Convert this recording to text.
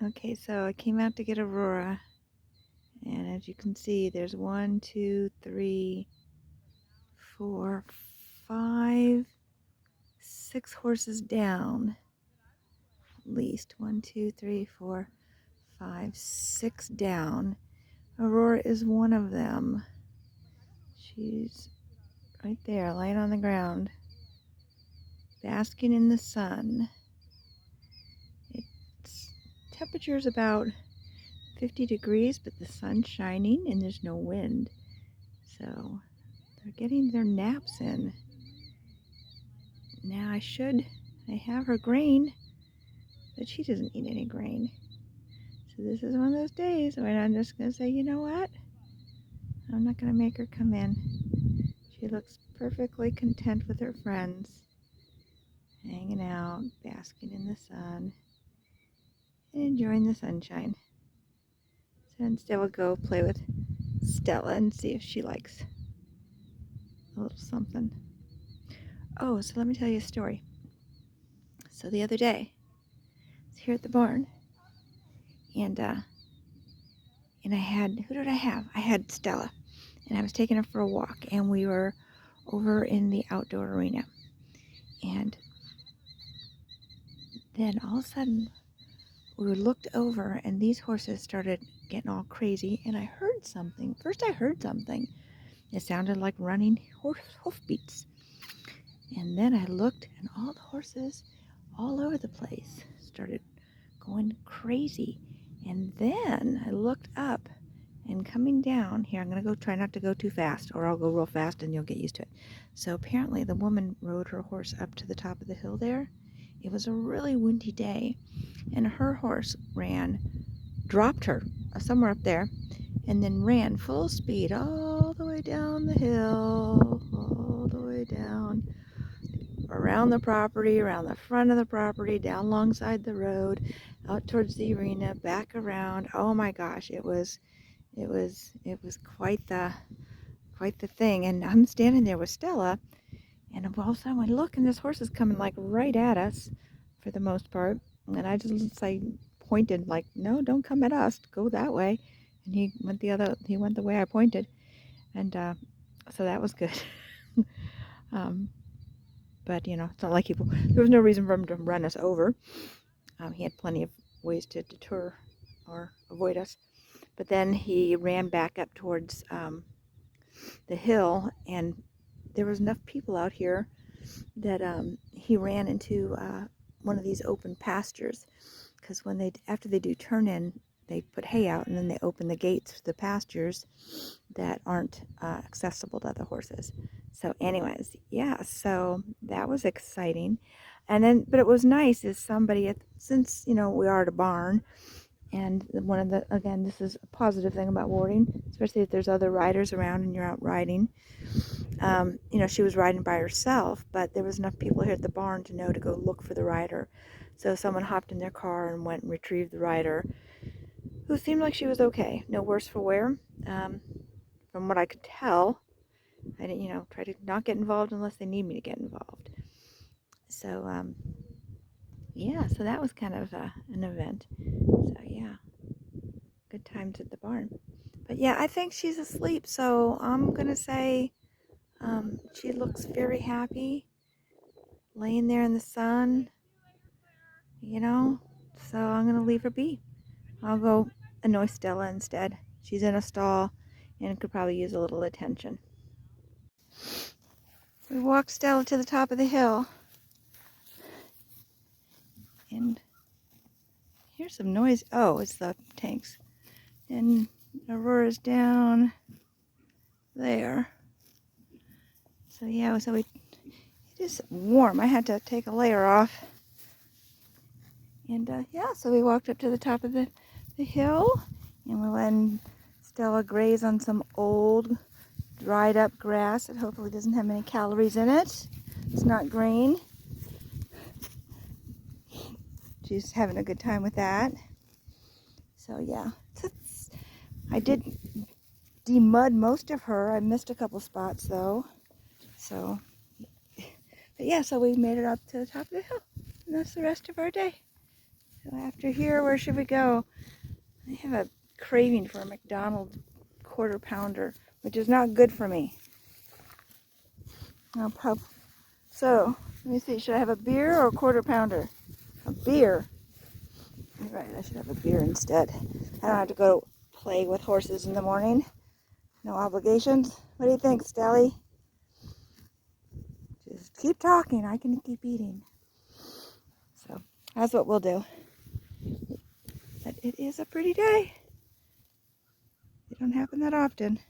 Okay, so I came out to get Aurora, and as you can see, there's 1, 2, 3, 4, 5, 6 horses down. At least 1, 2, 3, 4, 5, 6 down. Aurora is one of them. She's right there, laying on the ground, basking in the sun. Its temperature is about 50 degrees, but the sun's shining and there's no wind. So they're getting their naps in. Now I have her grain, but she doesn't eat any grain. So this is one of those days when I'm just going to say, you know what? I'm not going to make her come in. She looks perfectly content with her friends, hanging out, basking in the sun, and enjoying the sunshine. So instead we'll go play with Stella and see if she likes a little something. Oh, so let me tell you a story. So the other day, I was here at the barn, and I had, who did I have? I had Stella, and I was taking her for a walk, and we were over in the outdoor arena. And then all of a sudden, we looked over, and these horses started getting all crazy, and I heard something. First, I heard something. It sounded like running hoofbeats. And then I looked, and all the horses all over the place started going crazy. And then I looked up, and coming down here, I'm going to go try not to go too fast, or I'll go real fast and you'll get used to it. So apparently the woman rode her horse up to the top of the hill there. It was a really windy day, and her horse dropped her somewhere up there, and then ran full speed all the way down the hill, all the way down, around the property, around the front of the property, down alongside the road, out towards the arena, back around. Oh my gosh, it was quite the thing. And I'm standing there with Stella, and all of a sudden I look, and this horse is coming like right at us for the most part. And I just like pointed like, no, don't come at us, go that way. And he went the way I pointed. And so that was good. But it's not like there was no reason for him to run us over. He had plenty of ways to deter or avoid us. But then he ran back up towards the hill, and there was enough people out here that he ran into one of these open pastures, because after they do turn in, they put hay out, and then they open the gates to the pastures that aren't accessible to other horses. So anyways, yeah, so that was exciting. But it was nice is since we are at a barn, and again, this is a positive thing about boarding, especially if there's other riders around and you're out riding. She was riding by herself, but there was enough people here at the barn to know to go look for the rider. So someone hopped in their car and went and retrieved the rider, who seemed like she was okay, no worse for wear. From what I could tell, I didn't, try to not get involved unless they need me to get involved. So, yeah, so that was kind of an event. So, yeah, good times at the barn. But yeah, I think she's asleep, so I'm going to say she looks very happy, laying there in the sun, so I'm going to leave her be. I'll go annoy Stella instead. She's in a stall and could probably use a little attention. We walked Stella to the top of the hill, and here's some noise. Oh, it's the tanks. And Aurora's down there. So yeah, it is warm. I had to take a layer off. And yeah, so we walked up to the top of the hill, and we're letting Stella graze on some old, dried up grass that hopefully doesn't have many calories in it. It's not grain. She's having a good time with that. So yeah, I did demud most of her. I missed a couple spots though. So, but yeah, so we made it up to the top of the hill, and that's the rest of our day. So after here, where should we go? I have a craving for a McDonald's quarter pounder, which is not good for me. So, let me see, should I have a beer or a quarter pounder? A beer. You're right, I should have a beer instead. I don't have to go play with horses in the morning. No obligations. What do you think, Stella? Just keep talking, I can keep eating. So, that's what we'll do. But it is a pretty day. They don't happen that often.